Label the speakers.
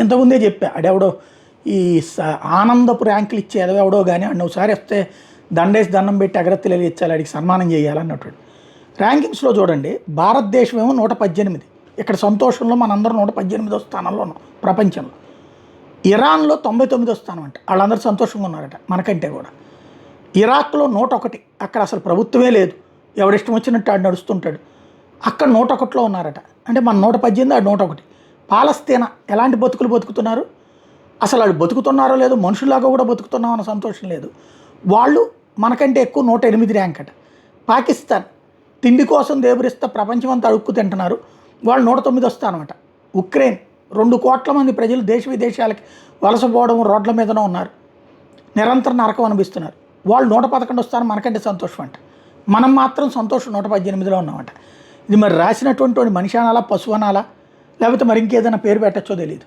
Speaker 1: ఇంతకుముందే చెప్పా ఆడెవడో ఈ ఆనందపు ర్యాంకులు ఇచ్చే ఎవడో కానీ ఆడు ఒకసారి వస్తే దండేసి దండం పెట్టి అగరత్తులు ఇచ్చాలి ఆడికి సన్మానం చేయాలన్నట్టు. ర్యాంకింగ్స్లో చూడండి, భారతదేశం ఏమో 118, ఇక్కడ సంతోషంలో మనందరం 118వ స్థానంలో ఉన్నాం ప్రపంచంలో. ఇరాన్లో 99వ స్థానం అంట, వాళ్ళందరూ సంతోషంగా ఉన్నారట మనకంటే కూడా. ఇరాక్లో 101, అక్కడ అసలు ప్రభుత్వమే లేదు, ఎవడిష్టం వచ్చినట్టు ఆడు నడుస్తుంటాడు, అక్కడ 101లో ఉన్నారట. అంటే మన 118, ఆడు 101. పాలస్తీనా ఎలాంటి బతుకులు బతుకుతున్నారు, అసలు వాళ్ళు బతుకుతున్నారో లేదో, మనుషులాగా కూడా బతుకుతున్నాం అన్న సంతోషం లేదు. వాళ్ళు మనకంటే ఎక్కువ 108 ర్యాంక్ అట. పాకిస్తాన్ తిండి కోసం దేబరిస్తా ప్రపంచం అంతా అడుక్కు తింటున్నారు, వాళ్ళు 109వ స్థానం అట. ఉక్రెయిన్ 2 కోట్ల మంది ప్రజలు దేశ విదేశాలకి వలసపోవడం, రోడ్ల మీదనే ఉన్నారు, నిరంతరం నరకం అనిపిస్తున్నారు, వాళ్ళు 111వ స్థానం మనకంటే సంతోషం అంట. మనం మాత్రం సంతోషం 118లో ఉన్నామంట. ఇది మరి రాసినటువంటి మనిషి అనాలా, పశువు అనాలా, లేకపోతే మరి ఇంకేదైనా పేరు పెట్టచ్చో తెలియదు.